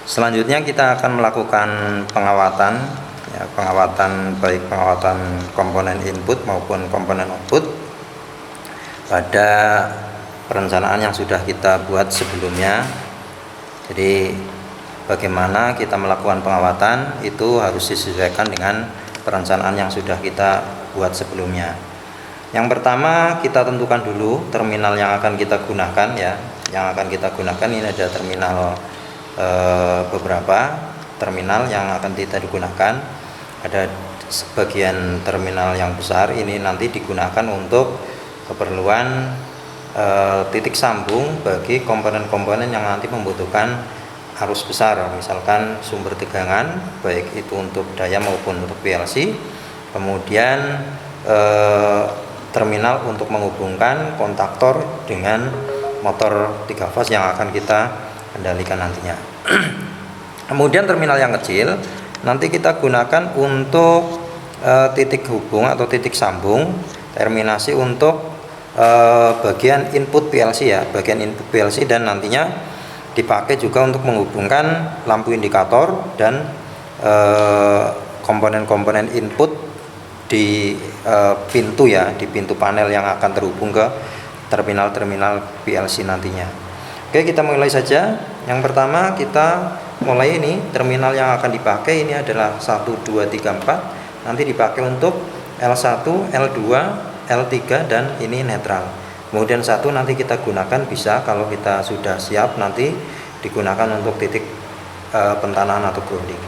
Selanjutnya kita akan melakukan pengawatan, ya, baik pengawatan komponen input maupun komponen output pada perencanaan yang sudah kita buat sebelumnya. Jadi bagaimana kita melakukan pengawatan itu harus disesuaikan dengan perencanaan yang sudah kita buat sebelumnya. Yang pertama kita tentukan dulu terminal yang akan kita gunakan, ya. Yang akan kita gunakan ini ada terminal beberapa terminal yang akan kita digunakan. Ada sebagian terminal yang besar ini nanti digunakan untuk keperluan titik sambung bagi komponen-komponen yang nanti membutuhkan arus besar, misalkan sumber tegangan baik itu untuk daya maupun untuk PLC. Kemudian terminal untuk menghubungkan kontaktor dengan motor 3 fase yang akan kita kendalikan nantinya. Kemudian terminal yang kecil nanti kita gunakan untuk titik hubung atau titik sambung terminasi untuk bagian input PLC, ya, bagian input PLC, dan nantinya dipakai juga untuk menghubungkan lampu indikator dan komponen-komponen input di pintu, ya, di pintu panel yang akan terhubung ke terminal-terminal PLC nantinya. Oke, kita mulai saja. Yang pertama kita mulai ini terminal yang akan dipakai ini adalah 1, 2, 3, 4. Nanti dipakai untuk L1, L2, L3 dan ini netral. Kemudian 1 nanti kita gunakan bisa kalau kita sudah siap nanti digunakan untuk titik pentanan atau grounding.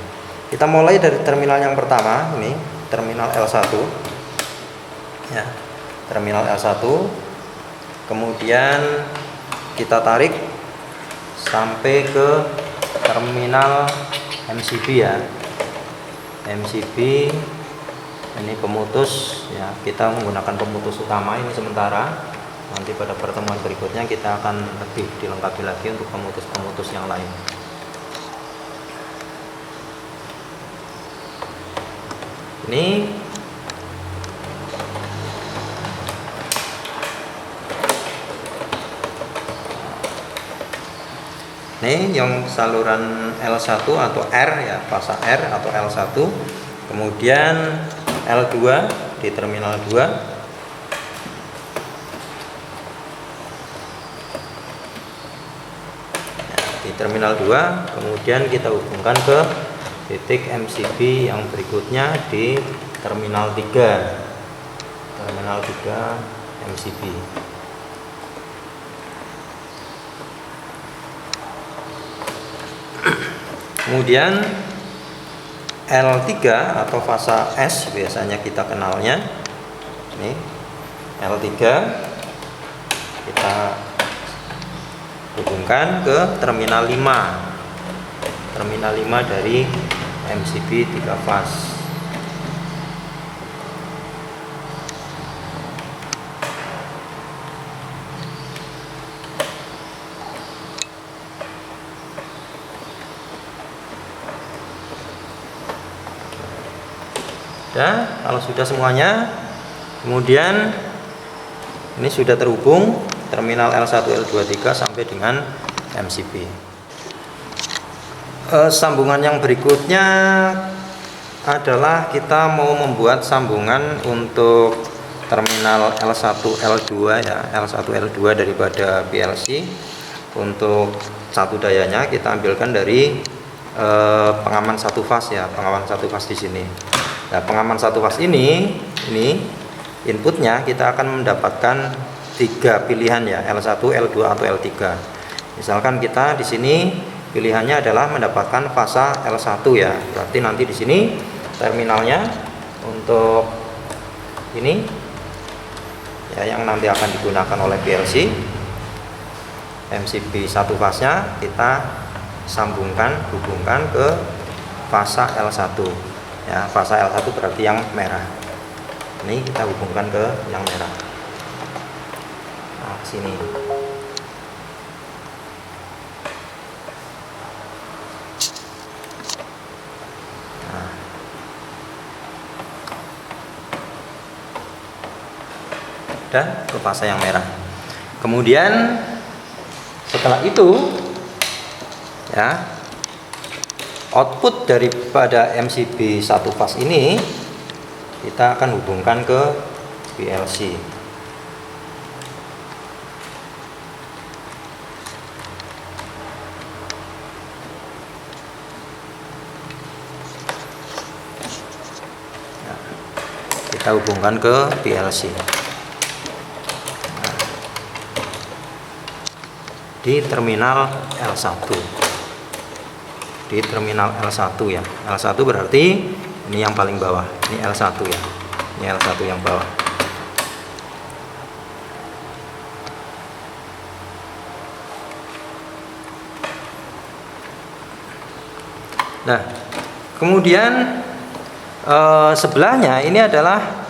Kita mulai dari terminal yang pertama, ini terminal L1. Ya, terminal L1. Kemudian kita tarik sampai ke terminal MCB, ya. MCB ini pemutus, ya, kita menggunakan pemutus utama ini sementara. Nanti pada pertemuan berikutnya kita akan lebih dilengkapi lagi untuk pemutus-pemutus yang lain. Ini yang saluran L1 atau R, ya, fasa R atau L1. Kemudian L2 di terminal 2. Ya, di terminal 2 kemudian kita hubungkan ke titik MCB yang berikutnya di terminal 3. Terminal 3 MCB. Kemudian L3 atau fasa S biasanya kita kenalnya. Ini L3 kita hubungkan ke terminal 5. Terminal 5 dari MCB 3 fase. Ya, kalau sudah semuanya, kemudian ini sudah terhubung terminal L1, L2, 3 sampai dengan MCB. Sambungan yang berikutnya adalah kita mau membuat sambungan untuk terminal L1, L2, ya, L1, L2 daripada PLC. Untuk satu dayanya kita ambilkan dari pengaman 1 fase, ya, pengaman 1 fase di sini. Nah, pengaman 1 fase ini inputnya kita akan mendapatkan 3 pilihan, ya, L1, L2 atau L3. Misalkan kita di sini pilihannya adalah mendapatkan fasa L1, ya. Berarti nanti di sini terminalnya untuk ini, ya, yang nanti akan digunakan oleh PLC MCB 1 fasenya kita hubungkan ke fasa L1. Ya, fasa L1 berarti yang merah. Ini kita hubungkan ke yang merah. Nah, sini. Nah. Udah ke fasa yang merah. Kemudian setelah itu, ya, output daripada MCB 1 fase ini kita akan hubungkan ke PLC. Kita hubungkan ke PLC. Di terminal L1. Di terminal L1 ya. L1 berarti ini yang paling bawah. Ini L1 ya. Ini L1 yang bawah. Nah, kemudian sebelahnya ini adalah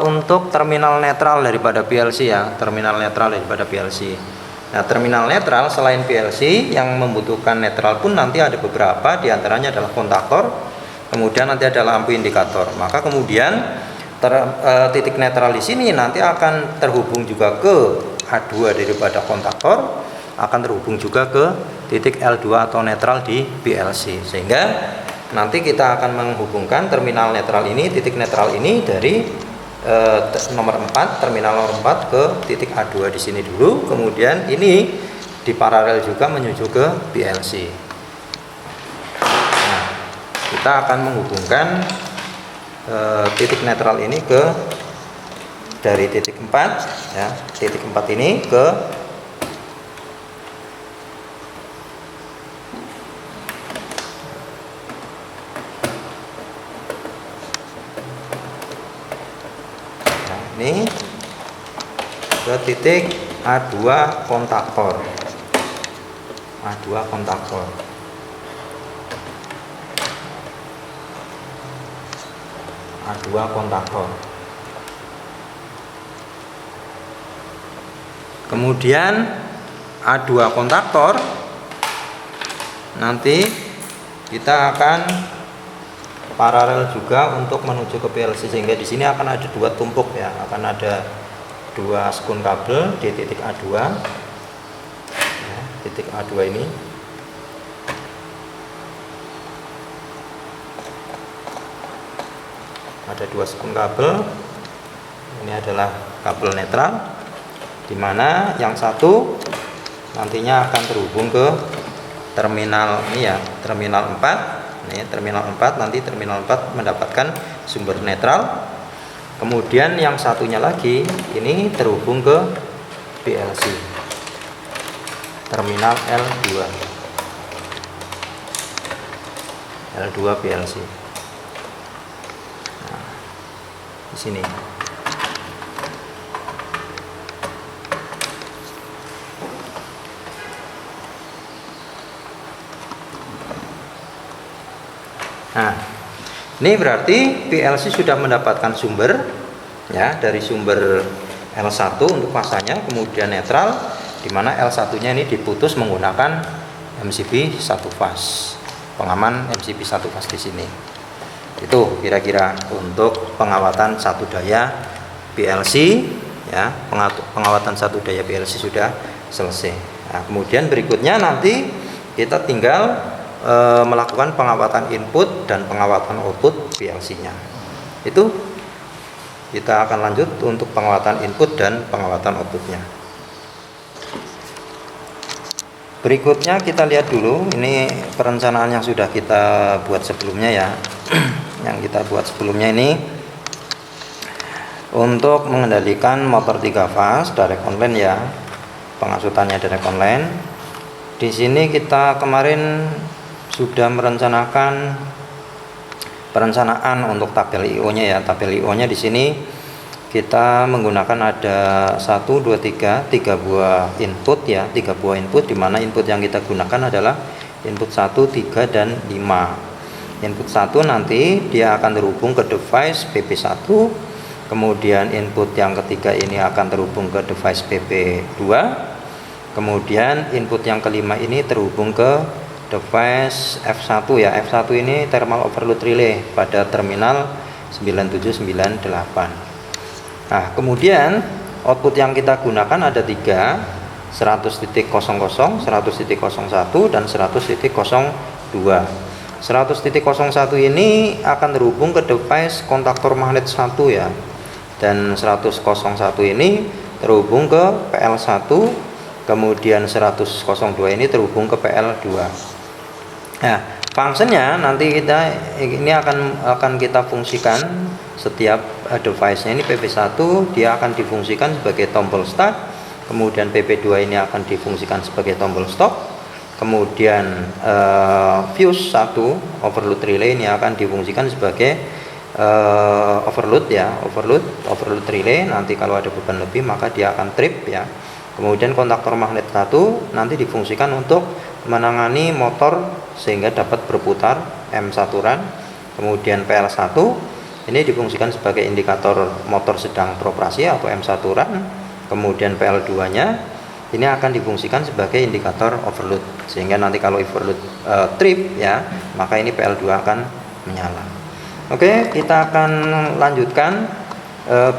untuk terminal netral daripada PLC ya. Terminal netral daripada PLC. Nah, terminal netral selain PLC yang membutuhkan netral pun nanti ada beberapa, diantaranya adalah kontaktor, kemudian nanti ada lampu indikator. Maka kemudian titik netral di sini nanti akan terhubung juga ke A2 daripada kontaktor, akan terhubung juga ke titik L2 atau netral di PLC, sehingga nanti kita akan menghubungkan terminal netral ini, titik netral ini dari nomor 4, terminal nomor 4 ke titik A2 di sini dulu, kemudian ini diparalel juga menuju ke PLC. Nah, kita akan menghubungkan titik netral ini ke dari titik 4 ya, titik 4 ini ke ini ke titik A2 kontaktor. A2 kontaktor. A2 kontaktor. Kemudian A2 kontaktor nanti kita akan paralel juga untuk menuju ke PLC, sehingga di sini akan ada dua tumpuk ya, akan ada dua sekun kabel di titik A2 ya, titik A2 ini ada dua sekun kabel. Ini adalah kabel netral, dimana yang satu nantinya akan terhubung ke terminal ini ya, terminal 4. Ini terminal 4, nanti terminal 4 mendapatkan sumber netral. Kemudian yang satunya lagi ini terhubung ke PLC, terminal L2. L2 PLC. Nah, di sini. Nah, ini berarti PLC sudah mendapatkan sumber ya, dari sumber L1 untuk fasanya, kemudian netral, di mana L1-nya ini diputus menggunakan MCB 1 fase. Pengaman MCB 1 fase di sini. Itu kira-kira untuk pengawatan satu daya PLC ya, pengawatan satu daya PLC sudah selesai. Nah, kemudian berikutnya nanti kita tinggal melakukan pengawatan input dan pengawatan output PLC-nya. Itu kita akan lanjut untuk pengawatan input dan pengawatan outputnya. Berikutnya kita lihat dulu, ini perencanaan yang sudah kita buat sebelumnya ya. Yang kita buat sebelumnya ini untuk mengendalikan motor 3 fase direct online ya, pengasutannya direct online. Di sini kita kemarin sudah merencanakan perencanaan untuk tabel IO-nya ya. Tabel IO-nya di sini kita menggunakan ada 1 2 3 buah input ya, 3 buah input, di mana input yang kita gunakan adalah input 1, 3 dan 5. Input 1 nanti dia akan terhubung ke device PP1, kemudian input yang ketiga ini akan terhubung ke device PP2, kemudian input yang kelima ini terhubung ke device F1 ya. F1 ini thermal overload relay pada terminal 9798. Nah, kemudian output yang kita gunakan ada 3, 100.00, 100.01 dan 100.02. 100.01 ini akan terhubung ke device kontaktor magnet 1 ya, dan 100.01 ini terhubung ke PL1, kemudian 100.02 ini terhubung ke PL2. Nah, fungsinya nanti ini akan kita fungsikan setiap device-nya. Ini PP1 dia akan difungsikan sebagai tombol start, kemudian PP2 ini akan difungsikan sebagai tombol stop, kemudian fuse 1 overload relay ini akan difungsikan sebagai overload ya, overload relay. Nanti kalau ada beban lebih maka dia akan trip ya. Kemudian kontaktor magnet 1 nanti difungsikan untuk menangani motor sehingga dapat berputar M1 run. Kemudian PL1 ini difungsikan sebagai indikator motor sedang beroperasi atau M1 run. Kemudian PL2 nya ini akan difungsikan sebagai indikator overload, sehingga nanti kalau overload trip ya, maka ini PL2 akan menyala. Oke, kita akan lanjutkan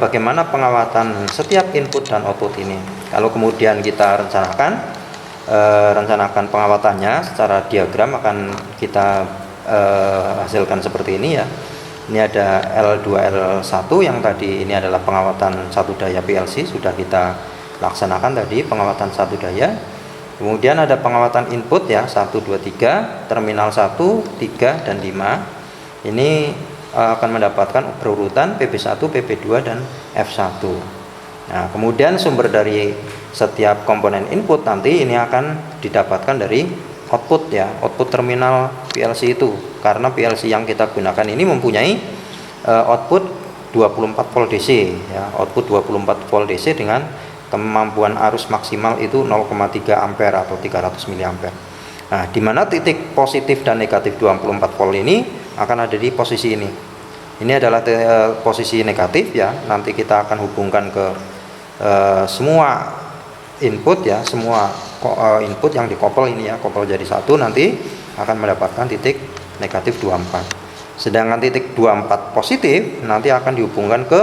bagaimana pengawatan setiap input dan output ini. Kalau kemudian kita rencanakan pengawatannya secara diagram, akan kita hasilkan seperti ini ya. Ini ada L2 L1 yang tadi ini adalah pengawatan satu daya PLC, sudah kita laksanakan tadi pengawatan satu daya. Kemudian ada pengawatan input ya, 1, 2, 3, terminal 1, 3, dan 5. Ini akan mendapatkan berurutan PP1, PP2, dan F1. Nah, kemudian sumber dari setiap komponen input nanti ini akan didapatkan dari output ya, output terminal PLC itu. Karena PLC yang kita gunakan ini mempunyai output 24 volt DC ya, output 24 volt DC dengan kemampuan arus maksimal itu 0,3 ampere atau 300 mA. Nah, di mana titik positif dan negatif 24 volt ini akan ada di posisi ini. Ini adalah posisi negatif ya. Nanti kita akan hubungkan ke semua input ya, semua input yang dikoppel ini ya, koppel jadi satu, nanti akan mendapatkan titik negatif 24. Sedangkan titik 24 positif nanti akan dihubungkan ke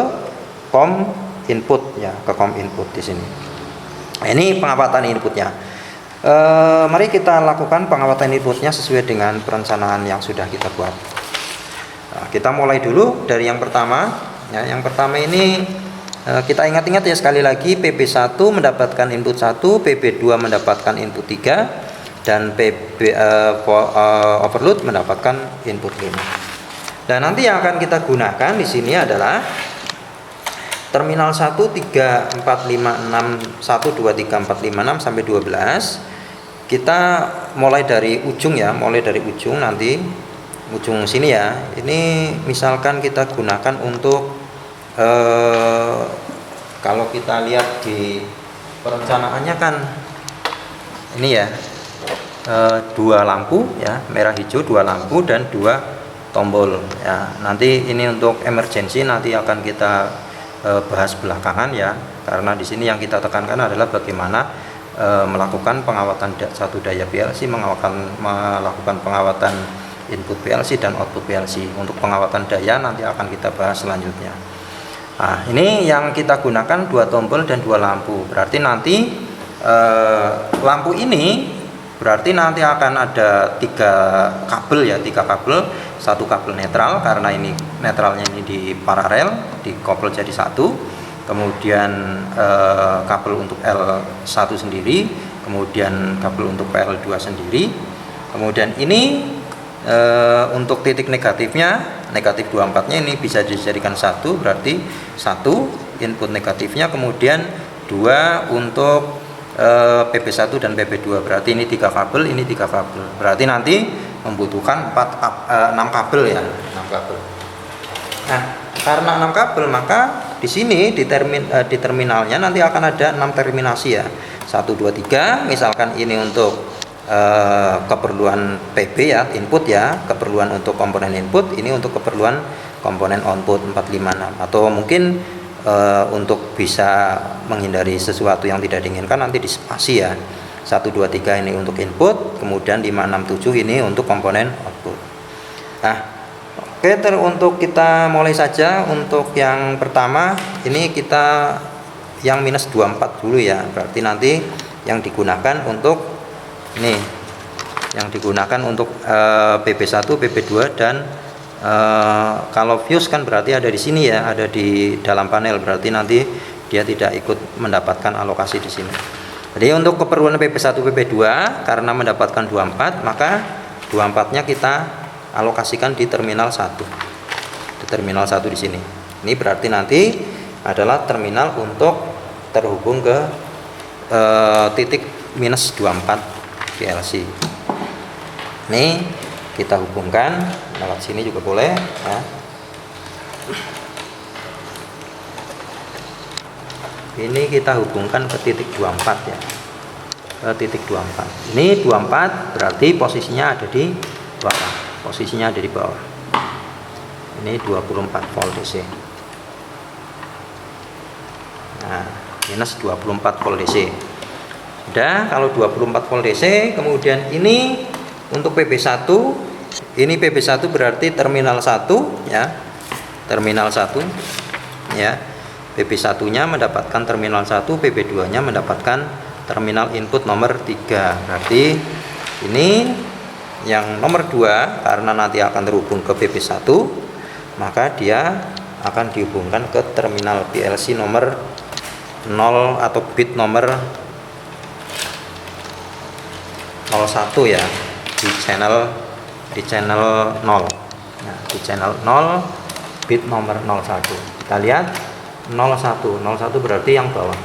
COM input ya, ke COM input di sini. Nah, ini pengawatan inputnya. Mari kita lakukan pengawatan inputnya sesuai dengan perencanaan yang sudah kita buat. Nah, kita mulai dulu dari yang pertama ya. Yang pertama ini kita ingat-ingat ya sekali lagi, PP1 mendapatkan input 1, PP2 mendapatkan input 3, dan overload mendapatkan input 5. Dan nanti yang akan kita gunakan di sini adalah terminal 1, 3, 4, 5, 6, 1, 2, 3, 4, 5, 6 sampai 12. Kita mulai dari ujung ya, nanti ujung sini ya. Ini misalkan kita gunakan untuk kalau kita lihat di perencanaannya kan ini ya, 2 lampu ya, merah hijau, 2 lampu dan 2 tombol ya. Nanti ini untuk emergency nanti akan kita bahas belakangan ya, karena di sini yang kita tekankan adalah bagaimana melakukan pengawatan satu daya PLC, melakukan pengawatan input PLC dan output PLC. Untuk pengawatan daya nanti akan kita bahas selanjutnya. Nah, ini yang kita gunakan 2 tombol dan 2 lampu. Berarti nanti lampu ini berarti nanti akan ada 3 kabel ya, 3 kabel. 1 kabel netral karena ini netralnya ini di paralel, dikoppel jadi 1. Kemudian kabel untuk L1 sendiri, kemudian kabel untuk PL2 sendiri. Kemudian ini untuk titik negatifnya, negatif 24 nya ini bisa dijadikan 1, berarti 1 input negatifnya, kemudian 2 untuk PP1 dan PP2, berarti ini 3 kabel, ini 3 kabel. Berarti nanti membutuhkan 6 kabel ya, 6 kabel. Nah, karena 6 kabel maka di sini di terminalnya nanti akan ada 6 terminasi ya. 1, 2, 3, misalkan ini untuk keperluan PB ya, input ya, keperluan untuk komponen input, ini untuk keperluan komponen output 4, 5, 6. Atau mungkin untuk bisa menghindari sesuatu yang tidak diinginkan nanti di spasi ya. 1, 2, 3 ini untuk input, kemudian 5, 6, 7 ini untuk komponen output. Nah, oke, untuk kita mulai saja. Untuk yang pertama ini kita yang minus 24 dulu ya, berarti nanti yang digunakan untuk ini yang digunakan untuk PB1, PB2 dan kalau fuse kan berarti ada di sini ya, ada di dalam panel, berarti nanti dia tidak ikut mendapatkan alokasi di sini. Jadi untuk keperluan PB1, PB2 karena mendapatkan 24, maka 24-nya kita alokasikan di terminal 1. Di terminal 1 di sini. Ini berarti nanti adalah terminal untuk terhubung ke titik minus 24 PLC. Ini kita hubungkan lewat sini juga boleh ya. Ini kita hubungkan ke titik 24 ya, ke titik 24. Ini 24 berarti posisinya ada di bawah, posisinya ada di bawah. Ini 24 volt DC. Nah, minus 24 volt DC. Udah, kalau 24 volt DC, kemudian ini untuk PB1, ini PB1 berarti terminal 1 ya. Terminal 1 ya. PB1-nya mendapatkan terminal 1, PB2-nya mendapatkan terminal input nomor 3. Berarti ini yang nomor 2 karena nanti akan terhubung ke PB1, maka dia akan dihubungkan ke terminal PLC nomor 0 atau bit nomor 01 ya, di channel 0. Nah, di channel 0 bit nomor 01. Kita lihat 01 berarti yang bawah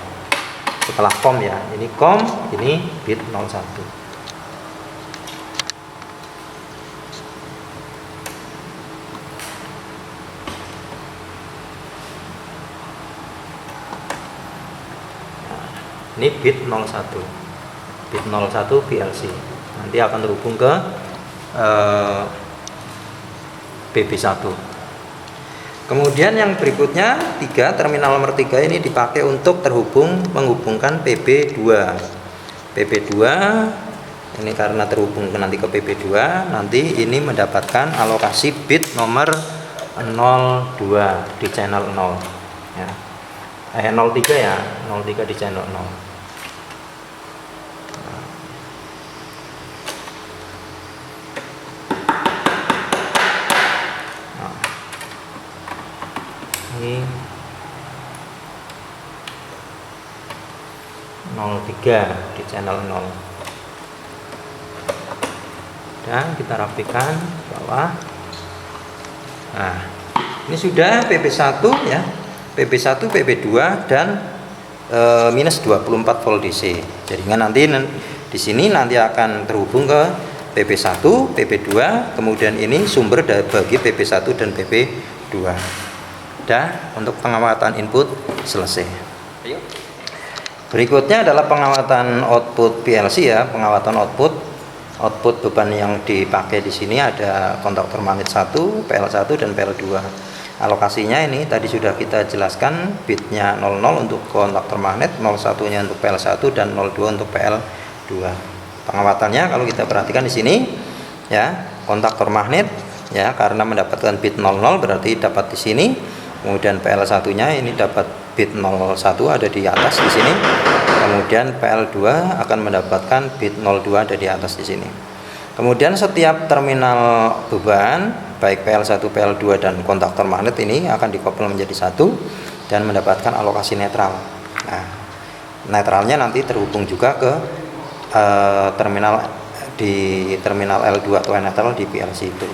setelah COM ya, ini COM, ini bit 01. Ini bit 01, bit 01 PLC nanti akan terhubung ke PB1. Kemudian yang berikutnya 3, terminal nomor 3 ini dipakai untuk menghubungkan PB2. PB2 ini karena terhubung nanti ke PB2, nanti ini mendapatkan alokasi bit nomor 02 di channel 0 ya. 03 ya, 03 di channel 0. Ini 03 di channel 0. Dan kita rapikan bawah. Nah, ini sudah PB1 ya, PB1, PB2 dan minus 24 volt DC. Jadi nanti di sini nanti akan terhubung ke PB1, PB2, kemudian ini sumber bagi PB1 dan PB2. Udah, untuk pengawatan input selesai. Berikutnya adalah pengawatan output PLC ya, pengawatan output beban yang dipakai di sini ada kontaktor magnet 1, PL1 dan PL2. Alokasinya ini tadi sudah kita jelaskan, bitnya 00 untuk kontaktor magnet, 01-nya untuk PL1 dan 02 untuk PL2. Pengawatannya kalau kita perhatikan di sini ya, kontaktor magnet ya, karena mendapatkan bit 00 berarti dapat di sini. Kemudian PL1-nya ini dapat bit 01 ada di atas di sini. Kemudian PL2 akan mendapatkan bit 02 ada di atas di sini. Kemudian setiap terminal beban baik PL1, PL2 dan kontaktor magnet ini akan dikoppel menjadi satu dan mendapatkan alokasi netral. Nah, netralnya nanti terhubung juga ke terminal L2 atau netral di PLC itu.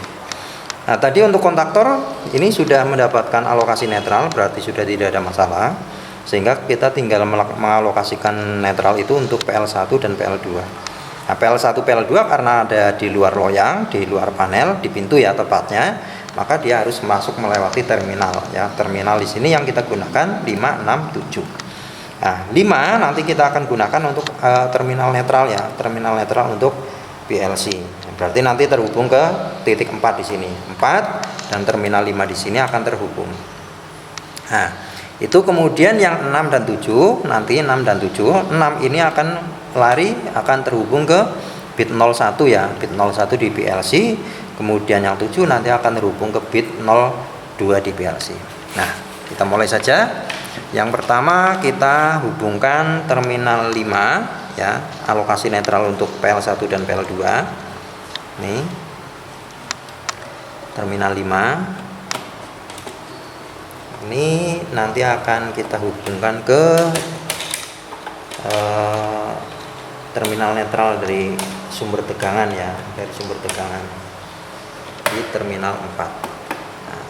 Nah, tadi untuk kontaktor ini sudah mendapatkan alokasi netral, berarti sudah tidak ada masalah, sehingga kita tinggal mengalokasikan netral itu untuk PL1 dan PL2. Nah, PL1, PL2 karena ada di luar loyang, di luar panel, di pintu ya tepatnya, maka dia harus masuk melewati terminal ya. Terminal di sini yang kita gunakan 5, 6, 7. Nah, 5 nanti kita akan gunakan untuk terminal netral ya, terminal netral untuk PLC. Berarti nanti terhubung ke titik 4 di sini. 4 dan terminal 5 di sini akan terhubung. Nah, itu kemudian yang 6 dan 7, nanti 6 dan 7, 6 ini akan akan terhubung ke bit 01 ya, bit 01 di PLC. Kemudian yang 7 nanti akan terhubung ke bit 02 di PLC. Nah, kita mulai saja. Yang pertama kita hubungkan terminal 5 ya, alokasi netral untuk PL1 dan PL2. Ini terminal 5. Ini nanti akan kita hubungkan ke terminal netral dari sumber tegangan ya, dari sumber tegangan di terminal 4. Nah,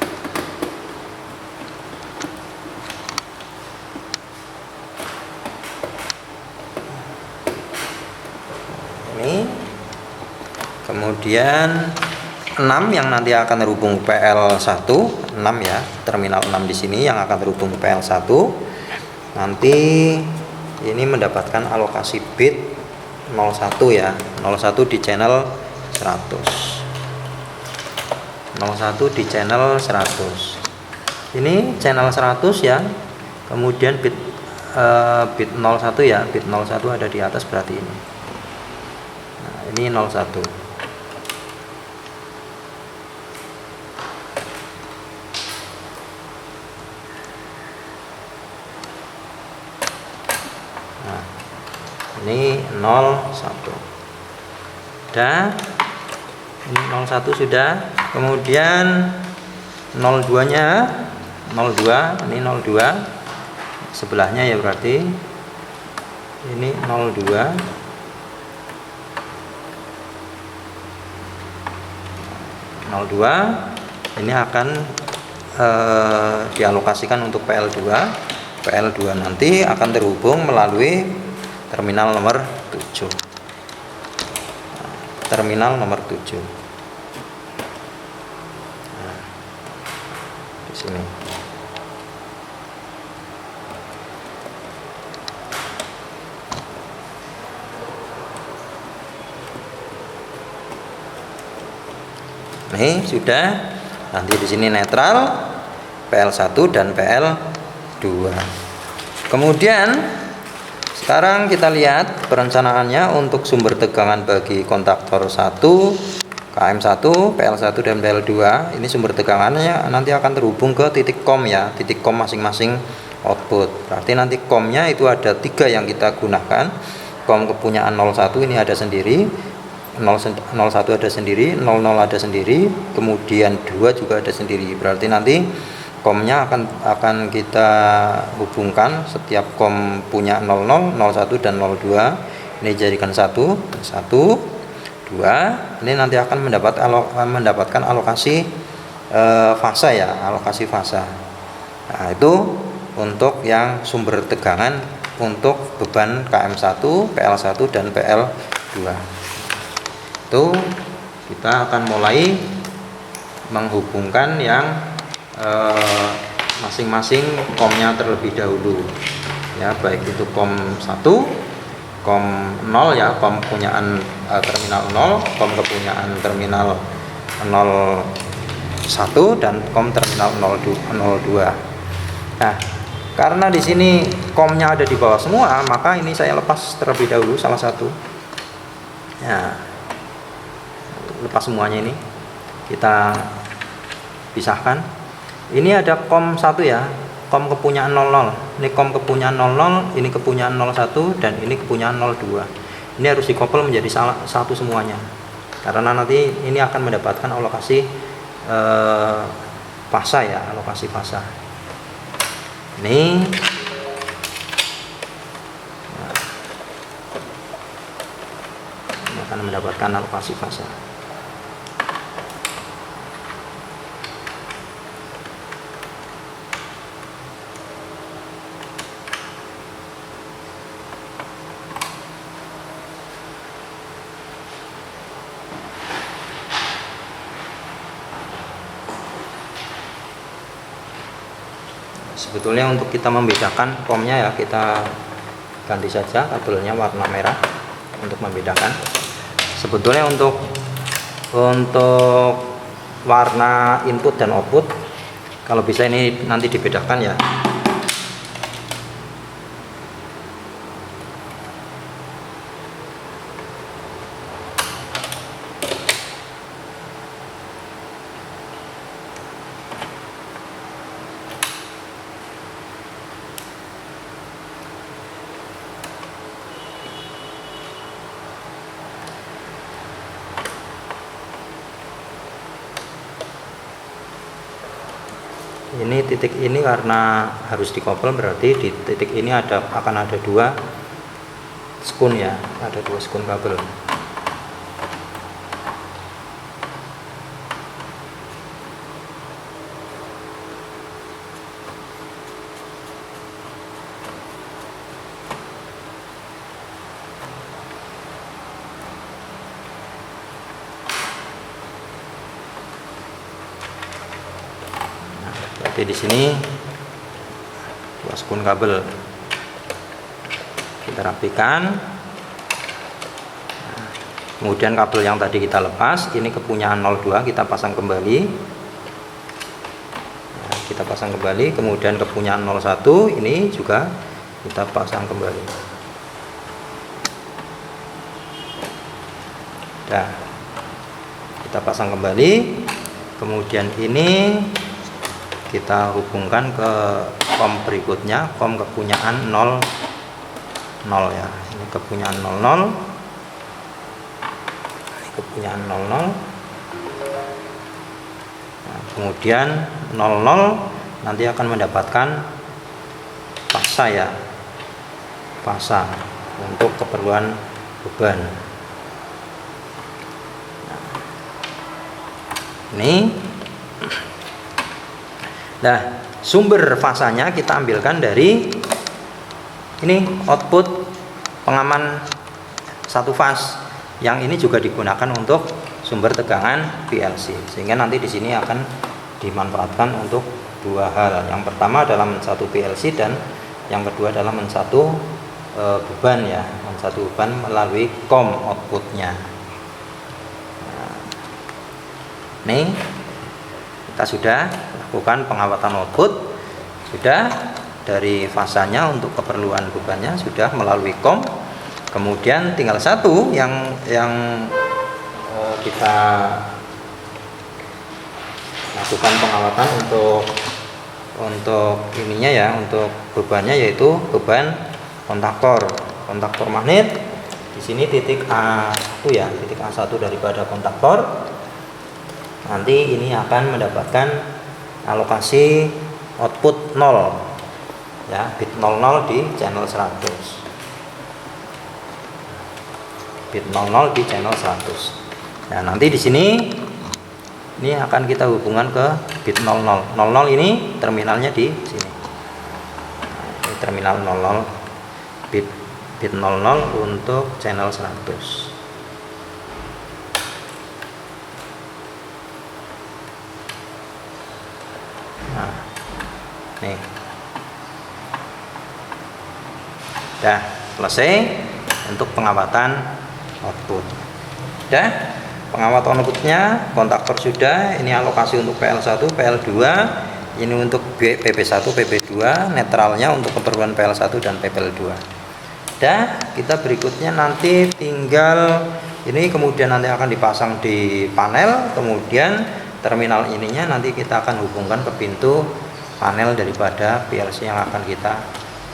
ini kemudian 6 yang nanti akan terhubung PL1, 6 ya, terminal 6 di sini yang akan terhubung PL1. Nanti ini mendapatkan alokasi bit 01 ya, 01 di channel 100. 01 di channel 100. Ini channel 100 ya. Kemudian bit 01 ya, bit 01 ada di atas berarti ini. Nah, ini 01. Ini 01 udah, ini 01 sudah. Kemudian 02 nya 02, ini 02 sebelahnya ya, berarti ini 02. Ini akan dialokasikan untuk PL2. PL2 nanti akan terhubung melalui terminal nomor 7. Terminal nomor 7. Nah, di sini. Nih sudah. Nanti di sini netral PL1 dan PL2. Kemudian sekarang kita lihat perencanaannya untuk sumber tegangan bagi kontaktor 1, KM1, PL1 dan PL2. Ini sumber tegangannya nanti akan terhubung ke titik COM ya, titik COM masing-masing output. Berarti nanti COM-nya itu ada 3 yang kita gunakan. COM kepunyaan 01 ini ada sendiri, 01 ada sendiri, 00 ada sendiri, kemudian 2 juga ada sendiri. Berarti nanti COM-nya akan kita hubungkan, setiap COM punya 00, 01 dan 02. Ini jadikan 1, 2. Ini nanti akan mendapatkan alokasi fasa ya, alokasi fasa. Nah, itu untuk yang sumber tegangan untuk beban KM1, PL1 dan PL2. Itu kita akan mulai menghubungkan yang masing-masing COM-nya terlebih dahulu ya, baik itu COM 1, COM 0 ya, COM kepunyaan terminal 0, COM kepunyaan terminal 01 dan COM terminal 02. Nah, karena di sini COM-nya ada di bawah semua, maka ini saya lepas terlebih dahulu salah satu. Ya, lepas semuanya, ini kita pisahkan. Ini ada COM 1 ya, COM kepunyaan 00. Ini COM kepunyaan 00, ini kepunyaan 01 dan ini kepunyaan 02. Ini harus dikoppel menjadi satu semuanya. Karena nanti ini akan mendapatkan alokasi fasa ya, alokasi fasa. Ini akan mendapatkan alokasi fasa. Sebetulnya untuk kita membedakan COM-nya ya, kita ganti saja kabelnya warna merah untuk membedakan. Sebetulnya untuk warna input dan output, kalau bisa ini nanti dibedakan ya. Ini titik ini karena harus dikopel, berarti di titik ini akan ada 2 skun ya, ada 2 skun kabel. Berarti di sini 2 skun kabel kita rapikan. Kemudian kabel yang tadi kita lepas ini kepunyaan 02 kita pasang kembali. Kita pasang kembali. Kemudian kepunyaan 01 ini juga kita pasang kembali. Nah, kita pasang kembali. Kemudian ini kita hubungkan ke COM berikutnya, COM kepunyaan 00 ya. Ini kepunyaan 00. Ini kepunyaan 00. Nah, kemudian 00 nanti akan mendapatkan pasa ya. Pasa untuk keperluan beban. Nah, ini. Nah, sumber fasanya kita ambilkan dari ini output pengaman 1 fas. Yang ini juga digunakan untuk sumber tegangan PLC. Sehingga nanti di sini akan dimanfaatkan untuk 2 hal. Yang pertama adalah men1 PLC dan yang kedua adalah men1 beban ya, men1 beban melalui COM outputnya. Nah, ini kita sudah lakukan pengawatan output, sudah dari fasanya untuk keperluan bebannya sudah melalui COM. Kemudian tinggal satu yang kita lakukan pengawatan untuk ininya ya, untuk bebannya, yaitu beban kontaktor magnet. Di sini titik A1 ya, titik A1 daripada kontaktor. Nanti ini akan mendapatkan alokasi output 0 ya, bit 00 di channel 100. Bit 00 di channel 100. Nah, nanti di sini ini akan kita hubungkan ke bit 00. 00 ini terminalnya di sini. Nah, ini terminal 00 bit 00 untuk channel 100. Nah, nih. Dah selesai untuk pengawatan output. Dah, pengawatan outputnya, kontaktor sudah. Ini alokasi untuk PL1, PL2. Ini untuk PP1, PP2. Netralnya untuk keperluan PL1 dan PPL2. Dah, kita berikutnya nanti tinggal ini, kemudian nanti akan dipasang di panel. Kemudian terminal ininya nanti kita akan hubungkan ke pintu panel daripada PLC yang akan kita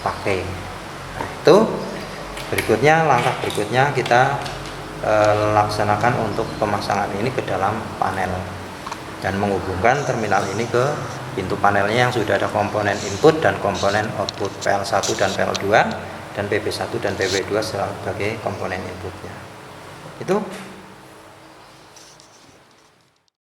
pakai. Nah, itu berikutnya, langkah berikutnya kita laksanakan untuk pemasangan ini ke dalam panel dan menghubungkan terminal ini ke pintu panelnya yang sudah ada komponen input dan komponen output PL1 dan PL2 dan PP1 dan PP2 sebagai komponen inputnya. Itu